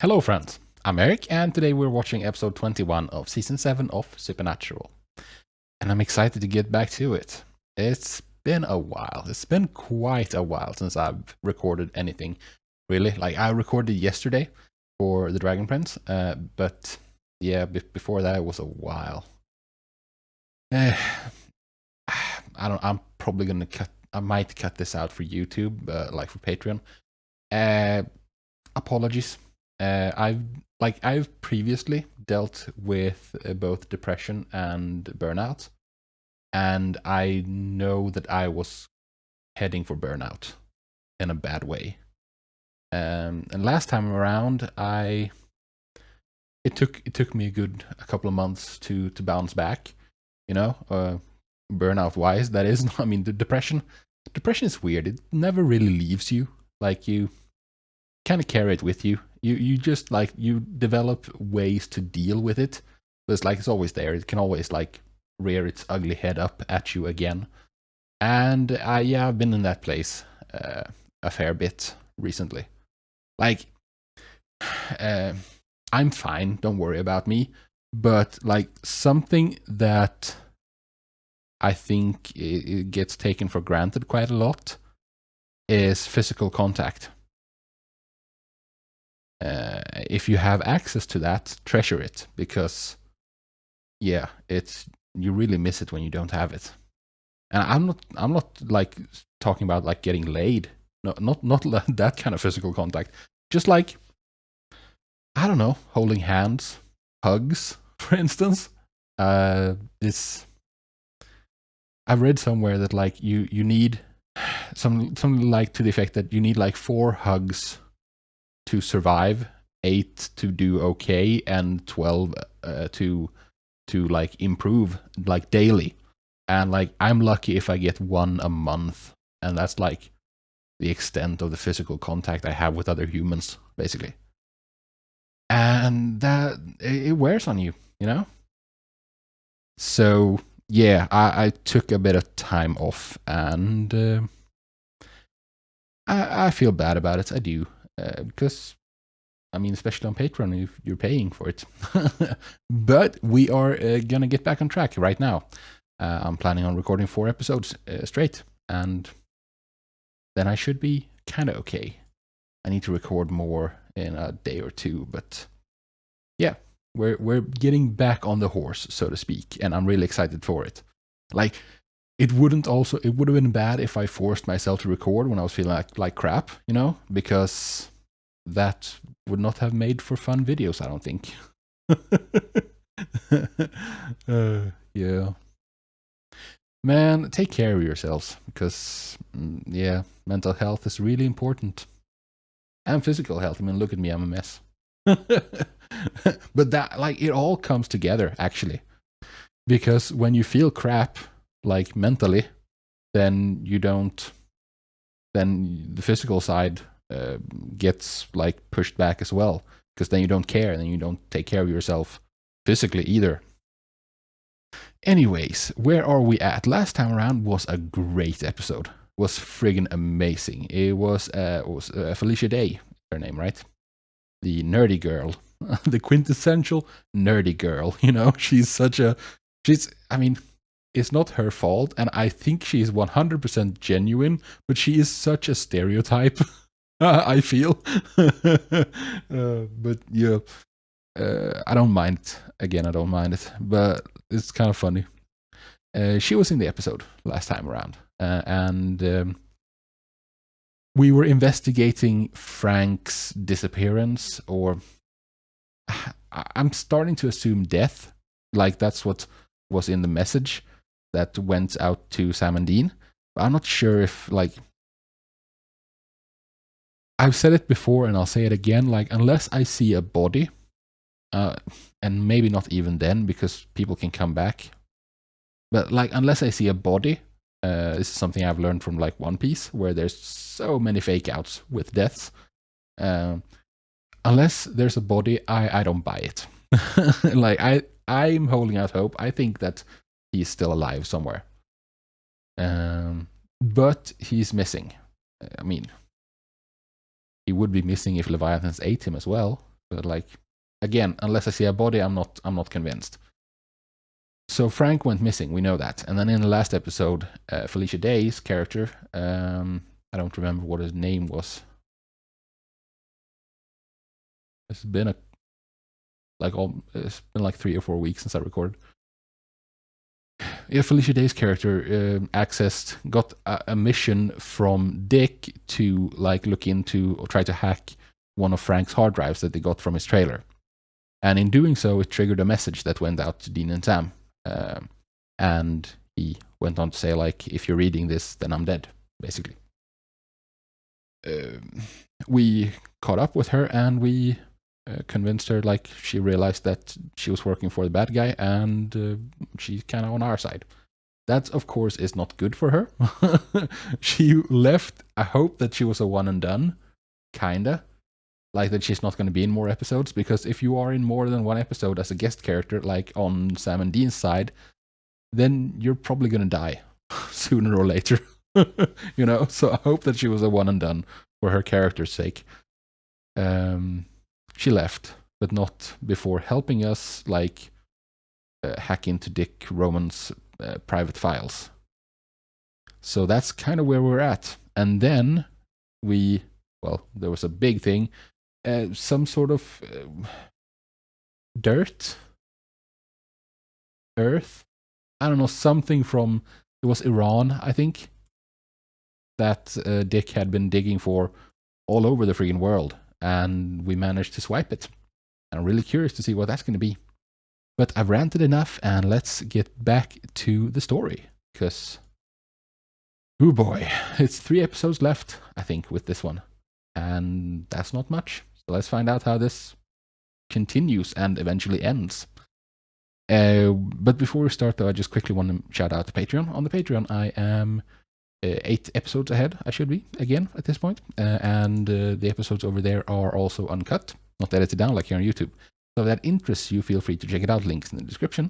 Hello friends, I'm Eric and today we're watching episode 21 of season 7 of Supernatural. And I'm excited to get back to it. It's been a while. It's been quite a while since I've recorded anything, really. Like I recorded yesterday for the Dragon Prince, but yeah, before that it was a while. I'm probably gonna I might cut this out for YouTube, like for Patreon. Apologies. I've previously dealt with both depression and burnout, and I know that I was heading for burnout in a bad way. And last time around, it took me a couple of months to bounce back. You know, burnout wise, that is. I mean, the depression is weird. It never really leaves you. Like you kind of carry it with you. You just like you develop ways to deal with it, but it's like it's always there. It can always like rear its ugly head up at you again. And yeah, I've been in that place a fair bit recently. Like, I'm fine. Don't worry about me. But like something that I think it gets taken for granted quite a lot is physical contact. If you have access to that, treasure it, because yeah, you really miss it when you don't have it. And I'm not like talking about like getting laid. No, not that kind of physical contact. Just like, I don't know, holding hands, hugs, for instance. This I've read somewhere that like you need something like to the effect that you need like 4 hugs to survive, 8 to do okay, and 12 to like improve like daily. And like I'm lucky if I get 1 a month, and that's like the extent of the physical contact I have with other humans, basically. And that it wears on you, you know. So yeah, I took a bit of time off, and I feel bad about it. I do. Because, I mean, especially on Patreon, if you're paying for it. But we are gonna get back on track right now. I'm planning on recording 4 episodes straight, and then I should be kind of okay. I need to record more in a day or 2, but yeah, we're getting back on the horse, so to speak, and I'm really excited for it. Like, it would have been bad if I forced myself to record when I was feeling like crap, you know, because that would not have made for fun videos, I don't think. Yeah. Man, take care of yourselves, because yeah, mental health is really important. And physical health. I mean, look at me, I'm a mess. But that, like, it all comes together, actually. Because when you feel crap, like mentally, then then the physical side gets like pushed back as well. Because then you don't care, and then you don't take care of yourself physically either. Anyways, where are we at? Last time around was a great episode. Was friggin' amazing. It was Felicia Day, her name, right? The nerdy girl, the quintessential nerdy girl. You know, I mean, it's not her fault, and I think she's 100% genuine, but she is such a stereotype. I feel, but yeah, I don't mind it. Again, I don't mind it, but it's kind of funny. She was in the episode last time around, and we were investigating Frank's disappearance, or I'm starting to assume death. Like that's what was in the message that went out to Sam and Dean. But I'm not sure if like I've said it before and I'll say it again. Like unless I see a body, and maybe not even then because people can come back. But like unless I see a body, this is something I've learned from like One Piece, where there's so many fake outs with deaths. Unless there's a body, I don't buy it. Like I'm holding out hope. I think that he's still alive somewhere. But he's missing. I mean, he would be missing if Leviathans ate him as well. But like, again, unless I see a body, I'm not convinced. So Frank went missing, we know that. And then in the last episode, Felicia Day's character, I don't remember what his name was. It's been it's been like 3 or 4 weeks since I recorded. Yeah, Felicia Day's character got a mission from Dick to like look into or try to hack one of Frank's hard drives that they got from his trailer. And in doing so, it triggered a message that went out to Dean and Sam. And he went on to say, like, if you're reading this, then I'm dead, basically. We caught up with her and we convinced her, like, she realized that she was working for the bad guy and she's kind of on our side. That, of course, is not good for her. She left. I hope that she was a one and done, kinda. Like that she's not going to be in more episodes, because if you are in more than one episode as a guest character, like on Sam and Dean's side, then you're probably going to die sooner or later. You know, so I hope that she was a one and done for her character's sake. She left, but not before helping us, like, hack into Dick Roman's private files. So that's kind of where we're at. And then there was a big thing. Some sort of earth. I don't know, something from, it was Iran, I think, that Dick had been digging for all over the freaking world, and we managed to swipe it. I'm really curious to see what that's going to be. But I've ranted enough, and let's get back to the story, because, oh boy, it's 3 episodes left, I think, with this one, and that's not much. So let's find out how this continues and eventually ends. But before we start, though, I just quickly want to shout out to Patreon. On the Patreon, I am 8 episodes ahead, I should be, again, at this point. And the episodes over there are also uncut, not edited down like here on YouTube. So if that interests you, feel free to check it out. Links in the description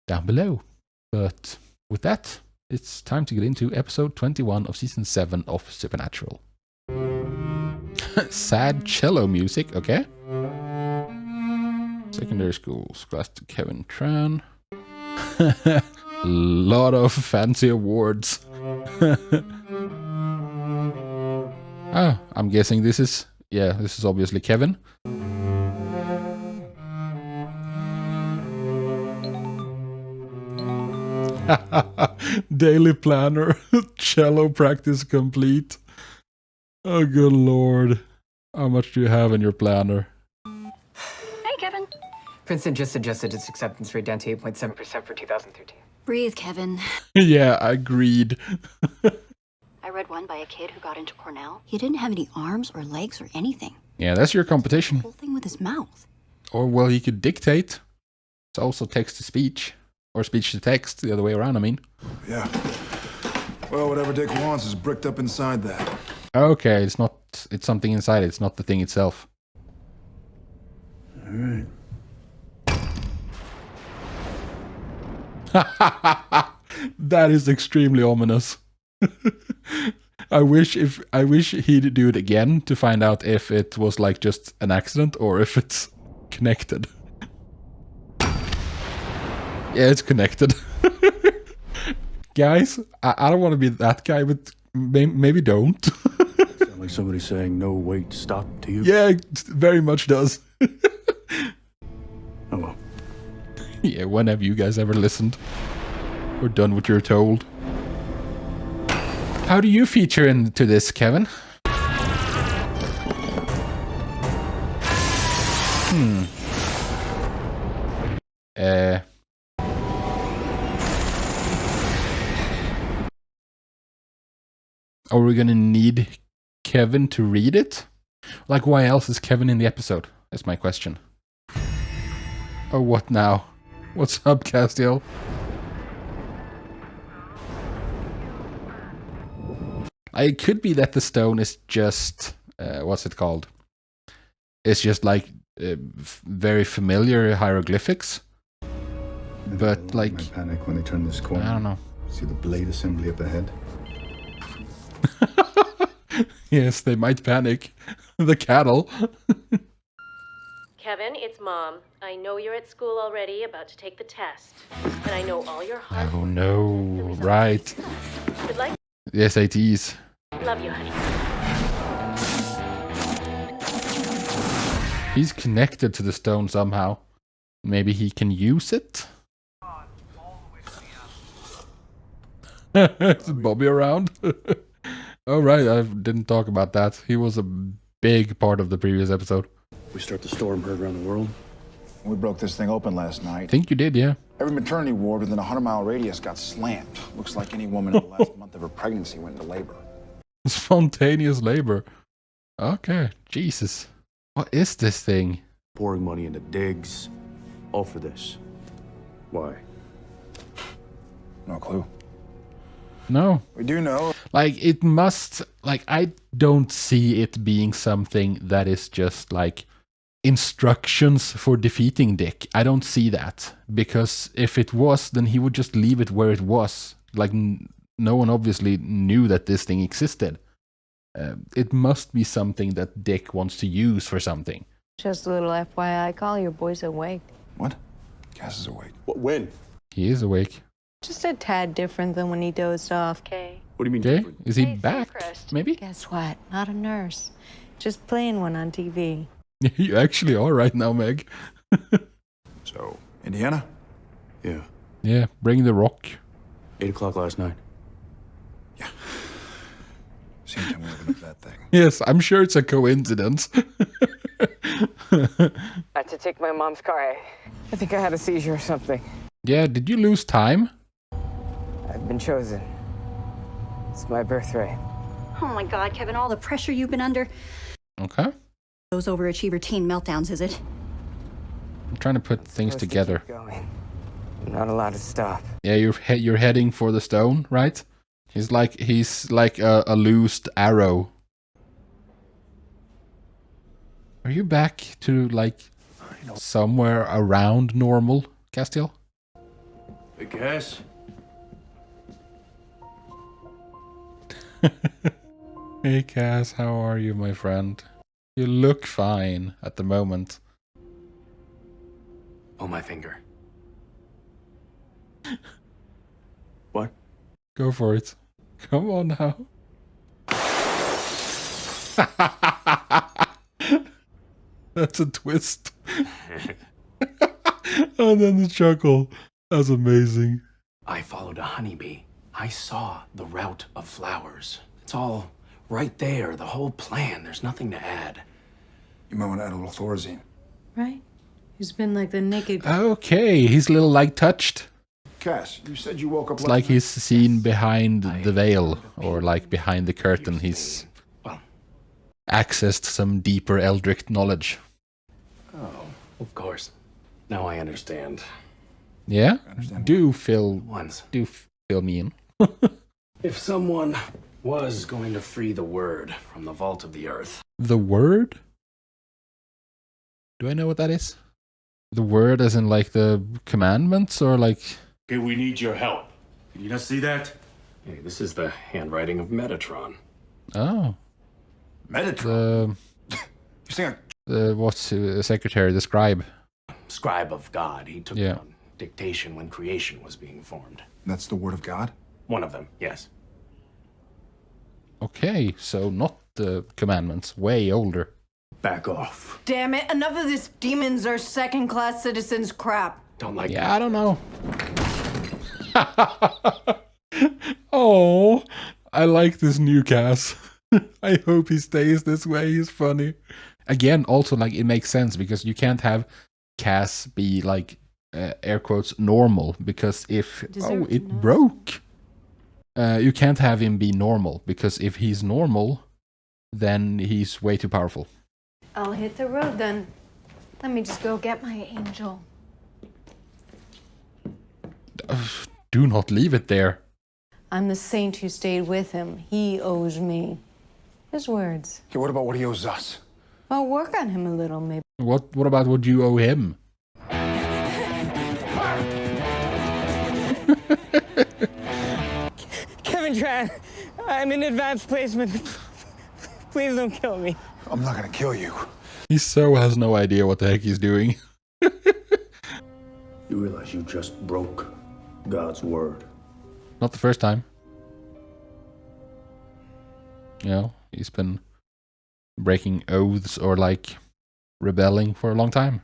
down below. But with that, it's time to get into episode 21 of season 7 of Supernatural. Sad cello music, okay. Secondary schools, class to Kevin Tran. Lot of fancy awards. Oh, I'm guessing this is obviously Kevin. Daily planner, cello practice complete. Oh, good lord. How much do you have in your planner? Hey, Kevin. Princeton just adjusted its acceptance rate down to 8.7% for 2013. Breathe, Kevin. Yeah, agreed. I read one by a kid who got into Cornell. He didn't have any arms or legs or anything. Yeah, that's your competition. The whole thing with his mouth. Or, well, he could dictate. It's also text to speech. Or speech to text, the other way around, I mean. Yeah. Well, whatever Dick wants is bricked up inside that. Okay, it's something inside it. It's not the thing itself. All right. That is extremely ominous. I wish he'd do it again to find out if it was like just an accident or if it's connected. Yeah, it's connected. Guys, I don't want to be that guy, but maybe don't. Sound like somebody saying no, wait, stop to you? Yeah, it very much does. Oh well. Yeah, when have you guys ever listened? Or done what you're told? How do you feature into this, Kevin? Are we gonna need Kevin to read it? Like, why else is Kevin in the episode? That's my question. Oh, what now? What's up, Castiel? It could be that the stone is just, what's it called? It's just like very familiar hieroglyphics. But like, might panic when they turn this corner. I don't know. See the blade assembly up ahead? Yes, they might panic. The cattle. Kevin, it's Mom. I know you're at school already, about to take the test. And I know all your hard Oh work. no, The results right. discussed. Good luck. The SATs. Love you, honey. He's connected to the stone somehow. Maybe he can use it? Is Bobby around? Oh right, I didn't talk about that. He was a big part of the previous episode. We start the storm heard around the world. We broke this thing open last I night. think you did, yeah. Every maternity ward within a 100-mile radius got slammed. Looks like any woman in the last month of her pregnancy went into labor. Spontaneous labor. Okay, Jesus. What is this thing? Pouring money into digs. All for this. Why? No clue. No. We do know. Like, it must... Like, I don't see it being something that is just, like, instructions for defeating Dick. I don't see that. Because if it was, then he would just leave it where it was. Like, no one obviously knew that this thing existed. It must be something that Dick wants to use for something. Just a little FYI, call your boys awake. What? Cass is awake. When? He is awake. Just a tad different than when he dozed off, Kay. What do you mean Okay, different? is he Hey, back? Seacrest. Maybe? Guess what? Not a nurse. Just playing one on TV. You actually are right now, Meg. So, Indiana? Yeah. Yeah, bring the rock. 8 o'clock last night. Same time we opened up that thing. Yes, I'm sure it's a coincidence. I had to take my mom's car. I think I had a seizure or something. Yeah, did you lose time? I've been chosen. It's my birthright. Oh my God, Kevin, all the pressure you've been under. Okay. Those overachiever teen meltdowns, is it? I'm trying to put things Supposed to together. keep going. I'm not allowed to stop. Yeah, you're heading for the stone, right? He's like a loosed arrow. Are you back to like somewhere around normal, Castiel? Hey, Cass. Hey Cass, how are you, my friend? You look fine at the moment. Pull my finger. What? Go for it. Come on now. That's a twist. And then the chuckle. That's amazing. I followed a honeybee. I saw the route of flowers. It's all right there, the whole plan. There's nothing to add. You might want to add a little Thorazine. Right? He's been like the naked... Okay, he's a little like touched. Cass, you said you woke up It's like he's seen behind the veil, or like behind the curtain. He's Well, accessed some deeper Eldritch knowledge. oh, of course. Now I understand. Yeah? understand Do fill me in. If someone was going to free the word from the vault of the earth, The word? Do I know what that is? The word as in like the commandments, or like... Okay, we need your help. Can you not see that? hey, this is the handwriting of Metatron. Oh. Metatron. The... You saying what's secretary, the scribe. Scribe of God. He took Yeah. down dictation when creation was being formed. that's the word of God? One of them, yes. Okay, so not the commandments, way older. Back off. Damn it, enough of this demons are second-class citizens crap. Don't like Yeah, I don't know. Oh, I like this new Cass. I hope he stays this way. He's funny. Again, also, like, it makes sense because you can't have Cass be, like, air quotes, normal. Because if... Deserve to it know. broke. You can't have him be normal. Because if he's normal, then he's way too powerful. I'll hit the road then. Let me just go get my angel. Do not leave it there. I'm the saint who stayed with him. He owes me. His words. Okay, what about what he owes us? I'll work on him a little, maybe. What about what you owe him? Kevin Tran, I'm in advanced placement. Please don't kill me. I'm not gonna kill you. He so has no idea what the heck he's doing. You realize you just broke God's word. Not the first time. You know, he's been breaking oaths or like rebelling for a long time.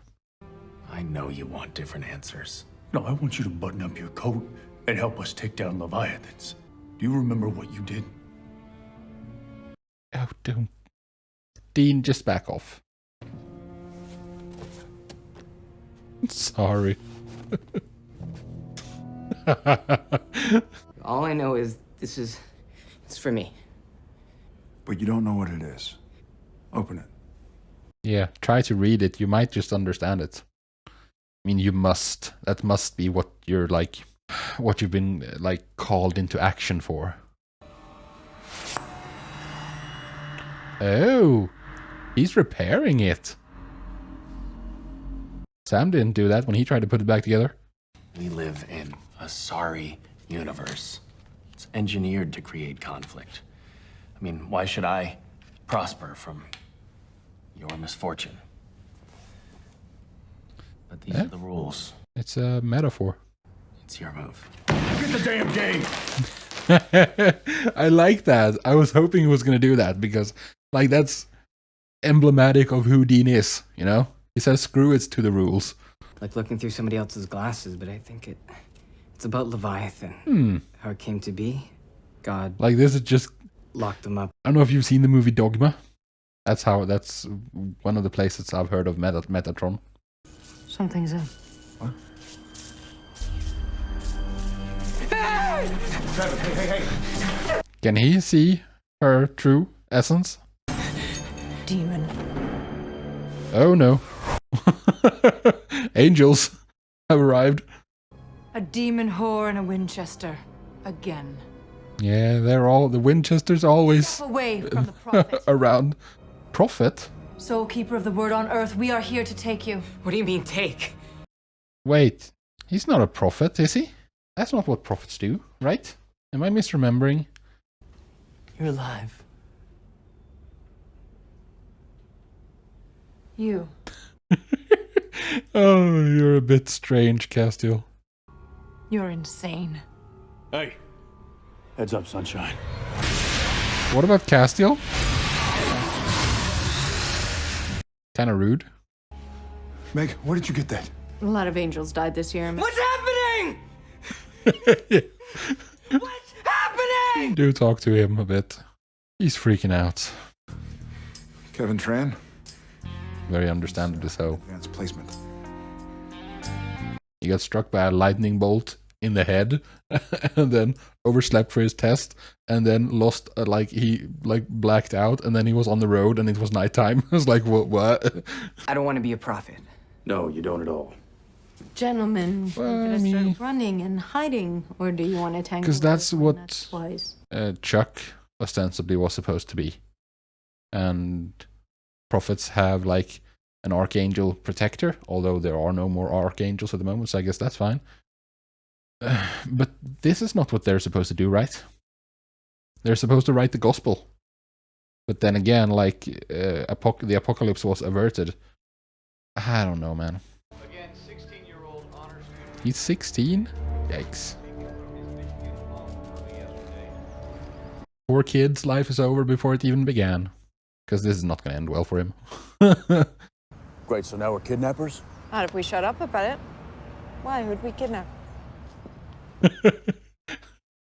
I know you want different answers. No, I want you to button up your coat and help us take down Leviathans. Do you remember what you did? Oh, don't. Dean, just back off. Sorry. All I know is it's for me. But you don't know what it is. Open it. Yeah, try to read it. You might just understand it. I mean, you must. That must be what you're like, what you've been like called into action for. Oh, he's repairing it. Sam didn't do that when he tried to put it back together. We live in a sorry universe. It's engineered to create conflict. I mean, why should I prosper from your misfortune? But these are the rules. It's a metaphor. It's your move. Get the damn game! I like that. I was hoping he was going to do that because, like, that's emblematic of who Dean is, you know? He says, screw it to the rules. Like looking through somebody else's glasses, but I think it's about Leviathan. How it came to be. God Like, this is just... locked them up. I don't know if you've seen the movie Dogma. That's one of the places I've heard of Metatron. Something's up. What? Can he see her true essence? Demon. Oh no. Angels have arrived. A demon whore and a Winchester. Again. Yeah, the Winchesters always Away from the prophet. around. Prophet? Soul keeper of the word on earth, we are here to take you. What do you mean take? Wait, he's not a prophet, is he? That's not what prophets do, right? Am I misremembering? You're alive. You. Oh, you're a bit strange, Castiel. You're insane. Hey, heads up, sunshine. What about Castiel? Kinda rude. Meg, where did you get that? A lot of angels died this year. What's happening? What's happening? Do talk to him a bit. He's freaking out. Kevin Tran? Very understandably so. Advanced placement. He got struck by a lightning bolt in the head and then overslept for his test and then lost he blacked out and then he was on the road and it was nighttime. I was like, what? I don't want to be a prophet. No, you don't at all. Gentlemen, Well, we're I gonna mean- start running and hiding, or do you want to tangle? 'Cause that's with someone what- that's wise? Chuck ostensibly was supposed to be. And prophets have like an archangel protector, although there are no more archangels at the moment, so I guess that's fine. But this is not what they're supposed to do, right? They're supposed to write the gospel. But then again, like, the apocalypse was averted. I don't know, man. Again, 16-year-old honor student. He's 16? Yikes. Poor kid's life is over before it even began. Because this is not going to end well for him. Great, so now we're kidnappers? Not if we shut up about it. Why? Who'd we kidnap?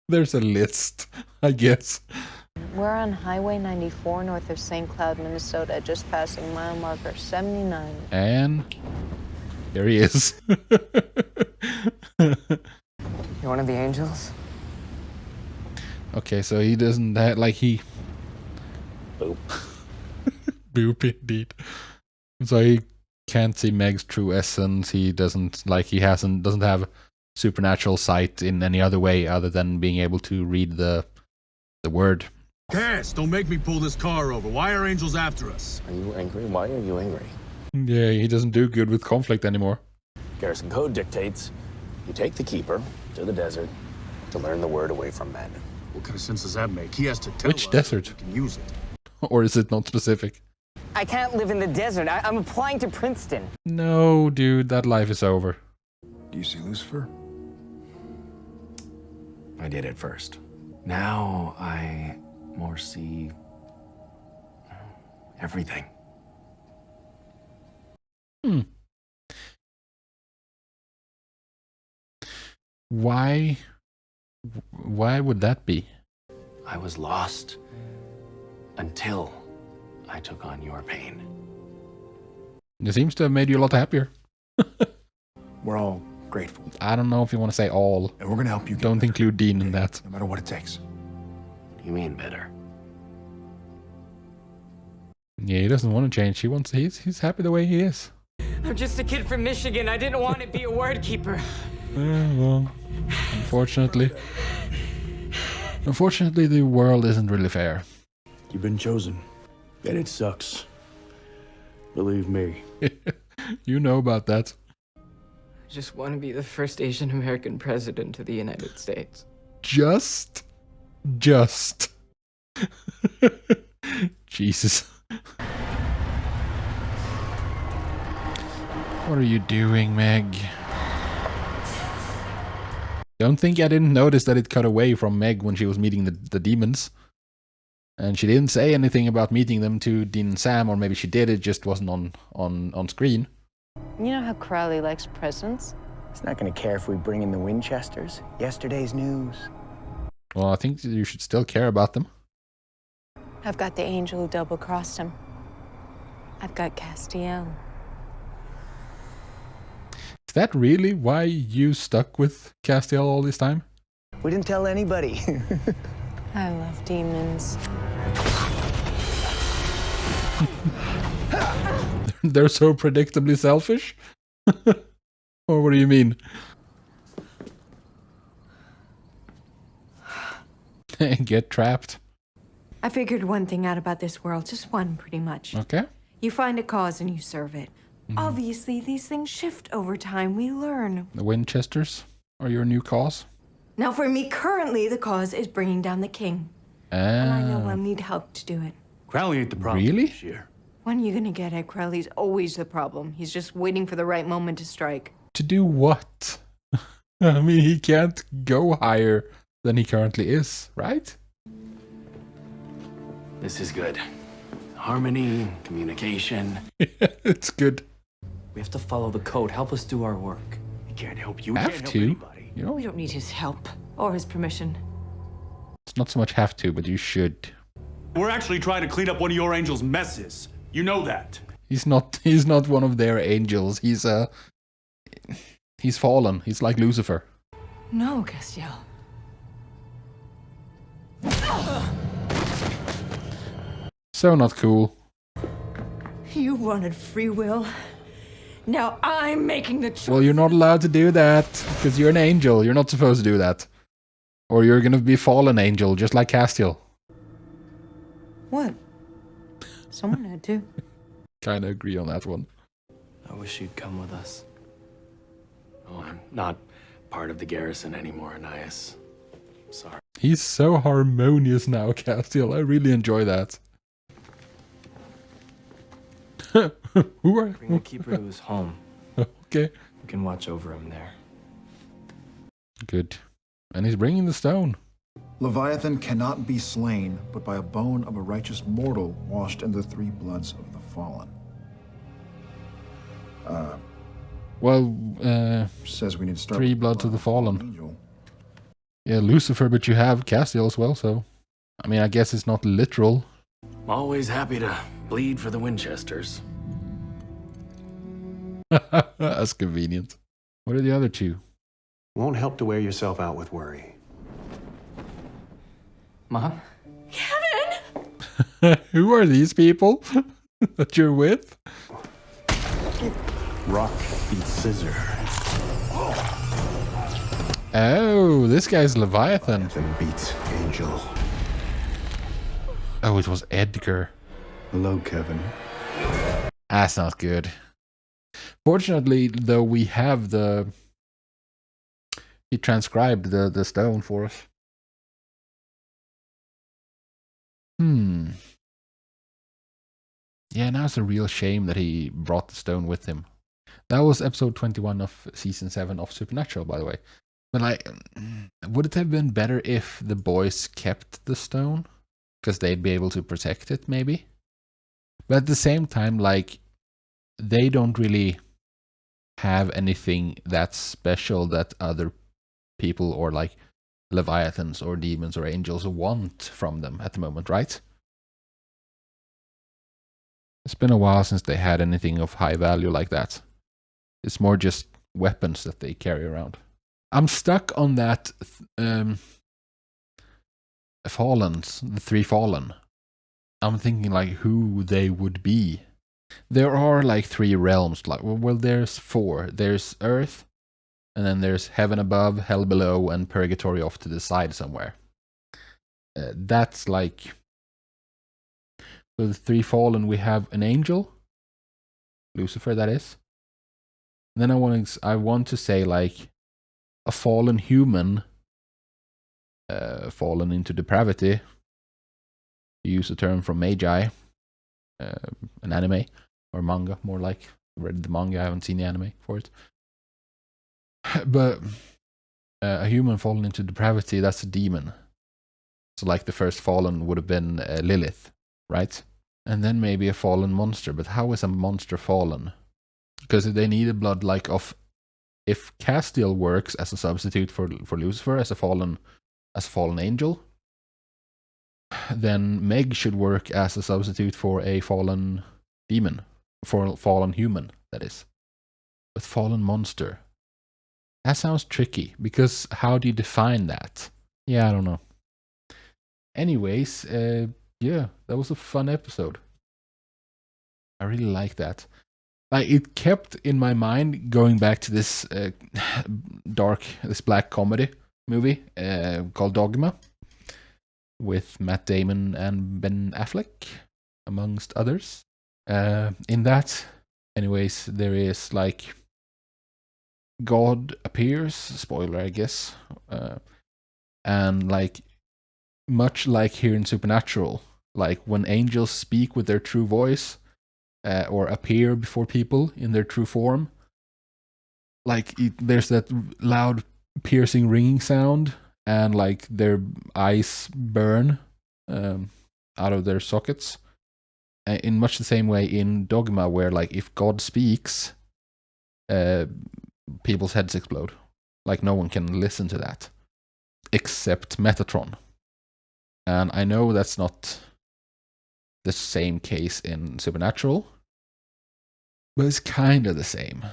There's a list, I guess. We're on Highway 94 north of St. Cloud, Minnesota, just passing mile marker 79. And here he is. You're one of the angels? Okay, so he doesn't have, like, he... Boop. Boop, indeed. So he can't see Meg's true essence. He doesn't, like, doesn't have supernatural sight in any other way other than being able to read the word. Cass, don't make me pull this car over. Why are angels after us? Are you angry? Why are you angry? Yeah, he doesn't do good with conflict anymore. Garrison Code dictates you take the Keeper to the desert to learn the word away from men. What kind of sense does that make? He has to tell Which us desert? so we can use it. Or is it not specific? I can't live in the desert. I'm applying to Princeton. No, dude, that life is over. Do you see Lucifer? I did at first. Now I more see everything. Hmm. Why would that be? I was lost until I took on your pain. It seems to have made you a lot happier. We're all grateful. I don't know if you want to say all. And we're gonna help you get Don't better, include Dean in that. no matter what it takes. What do you mean better? Yeah, he doesn't want to change. He's happy the way he is. I'm just a kid from Michigan. I didn't want to be a word keeper. Well, unfortunately, the world isn't really fair. You've been chosen, and it sucks. Believe me. You know about that. I just want to be the first Asian American president of the United States. Just. Jesus. What are you doing, Meg? Don't think I didn't notice that it cut away from Meg when she was meeting the demons. And she didn't say anything about meeting them to Dean and Sam, or maybe she did, it just wasn't on screen. You know how Crowley likes presents? He's not gonna care if we bring in the Winchesters. Yesterday's news. Well, I think you should still care about them. I've got the angel who double-crossed him. I've got Castiel. Is that really why you stuck with Castiel all this time? We didn't tell anybody. I love demons. They're so predictably selfish? Or what do you mean? Get trapped. I figured one thing out about this world, just one pretty much. Okay. You find a cause and you serve it. Obviously, these things shift over time. We learn. The Winchesters are your new cause? Now, for me, currently, the cause is bringing down the king. And I know I'll need help to do it. Crowley ain't the problem Really? this year. When are you gonna get it? Crowley's always the problem. He's just waiting for the right moment to strike. To do what? I mean, he can't go higher than he currently is, right? This is good. Harmony, communication. It's good. We have to follow the code. Help us do our work. He can't help you. Have Can't help to. anybody. You know, We don't need his help or his permission. it's not so much have to, but you should. We're actually trying to clean up one of your angel's messes. You know that. He's not one of their angels. He's fallen. He's like Lucifer. No, Castiel. So not cool. You wanted free will. Now I'm making the choice. Well, you're not allowed to do that because you're an angel. You're not supposed to do that. Or you're gonna be fallen angel, just like Castiel. What? Someone had to. Kinda agree on that one. I wish you'd come with us. Oh, I'm not part of the garrison anymore, Anais. Sorry. He's so harmonious now, Castiel. I really enjoy that. Who are... Bring the keeper to his home. Okay. We can watch over him there. Good. And he's bringing the stone. Leviathan cannot be slain, but by a bone of a righteous mortal washed in the three bloods of the fallen. Well, says we need to start three with bloods of the fallen. angel. Yeah, Lucifer, but you have Castiel as well, so... I mean, I guess it's not literal. I'm always happy to bleed for the Winchesters. That's convenient. What are the other two? Won't help to wear yourself out with worry. Mom? Who are these people that you're with? Rock beats scissor. Oh, this guy's Leviathan. Leviathan beats Angel. Oh, it was Edgar. Hello, Kevin. That's not good. Fortunately, though, we have the... He transcribed the stone for us. Yeah, now it's a real shame that he brought the stone with him. That was episode 21 of season 7 of Supernatural, by the way. But like, would it have been better if the boys kept the stone? Because they'd be able to protect it, maybe? But at the same time, like, they don't really have anything that's special that other people or like leviathans or demons or angels want from them at the moment, right? It's been a while since they had anything of high value like that. It's more just weapons that they carry around. I'm stuck on that Fallens, the 3 Fallen. I'm thinking like who they would be. There are like 3 realms. Like, well, there's 4. There's Earth, and then there's heaven above, hell below, and purgatory off to the side somewhere. That's like, for the 3 Fallen, we have an angel, Lucifer, that is. And then I want to say like a fallen human, fallen into depravity. To use a term from Magi, an anime or manga, more like. I read the manga, I haven't seen the anime for it. But a human fallen into depravity, that's a demon. So like the first fallen would have been Lilith, right? And then maybe a fallen monster. But how is a monster fallen? Because they need a blood like of... If Castiel works as a substitute for Lucifer, as a fallen angel, then Meg should work as a substitute for a fallen demon. For a fallen human, that is. But fallen monster... That sounds tricky, because how do you define that? Yeah, I don't know. Anyways, yeah, that was a fun episode. I really like that. Like, it kept in my mind going back to this this black comedy movie called Dogma, with Matt Damon and Ben Affleck, amongst others. In that, anyways, there is like... God appears, spoiler I guess, and like much like here in Supernatural, like when angels speak with their true voice or appear before people in their true form, like there's that loud piercing ringing sound and like their eyes burn out of their sockets, in much the same way in Dogma, where like if God speaks, people's heads explode. Like no one can listen to that except Metatron. And I know that's not the same case in Supernatural, but it's kind of the same.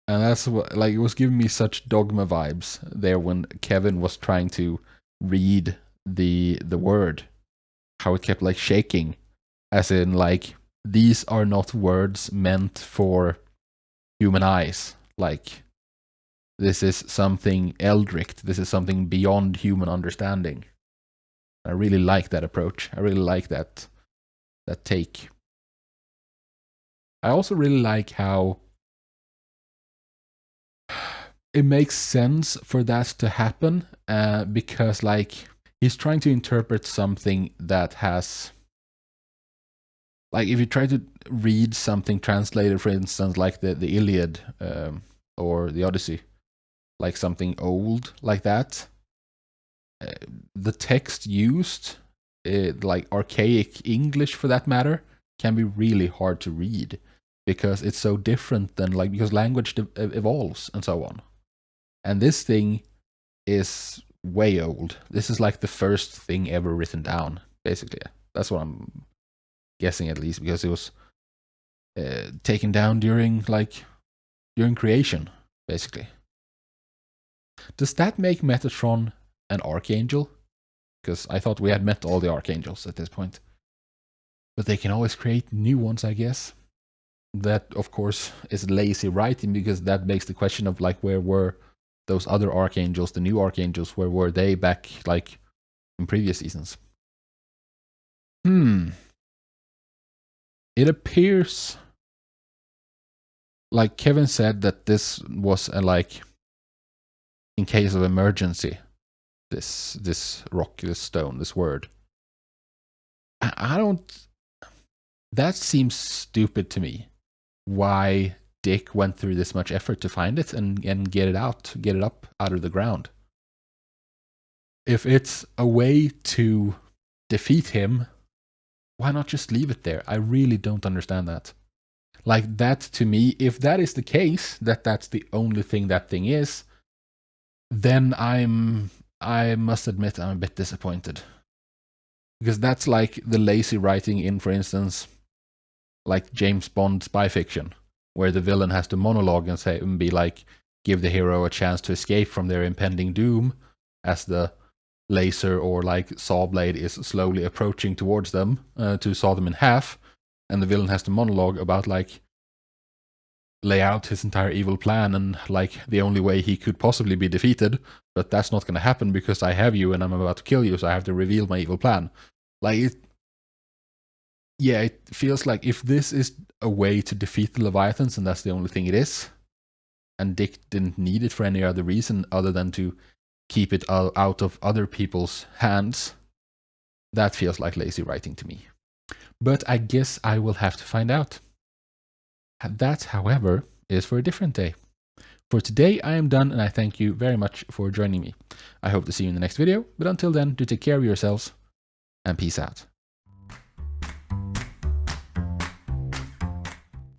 And that's what, like, it was giving me such Dogma vibes there when Kevin was trying to read the word, how it kept like shaking, as in like these are not words meant for human eyes. Like, this is something eldritch. This is something beyond human understanding. I really like that approach. I really like that take. I also really like how it makes sense for that to happen, because like he's trying to interpret something that has... Like, if you try to read something translated, for instance, like the Iliad or the Odyssey, like something old like that, the text used, like archaic English for that matter, can be really hard to read because it's so different than, like, because language evolves and so on. And this thing is way old. This is like the first thing ever written down, basically. That's what I'm guessing, at least, because it was taken down during creation, basically. Does that make Metatron an archangel? Because I thought we had met all the archangels at this point. But they can always create new ones, I guess. That, of course, is lazy writing, because that begs the question of, like, where were those other archangels, the new archangels, where were they back, like, in previous seasons? It appears, like Kevin said, that this was a, like, in case of emergency, this rock, this stone, this word. I don't... That seems stupid to me. Why Dick went through this much effort to find it and get it up out of the ground. If it's a way to defeat him, why not just leave it there? I really don't understand that. Like, that to me, if that is the case, that's the only thing that thing is, then I must admit I'm a bit disappointed. Because that's like the lazy writing in, for instance, like James Bond spy fiction, where the villain has to monologue and be like, give the hero a chance to escape from their impending doom as the laser or like saw blade is slowly approaching towards them to saw them in half, and the villain has to monologue about like lay out his entire evil plan and like the only way he could possibly be defeated, but that's not going to happen because I have you and I'm about to kill you, so I have to reveal my evil plan. Like, it feels like if this is a way to defeat the Leviathans and that's the only thing it is, and Dick didn't need it for any other reason other than to keep it out of other people's hands, that feels like lazy writing to me. But I guess I will have to find out. That, however, is for a different day. For today, I am done, and I thank you very much for joining me. I hope to see you in the next video, but until then, do take care of yourselves, and peace out.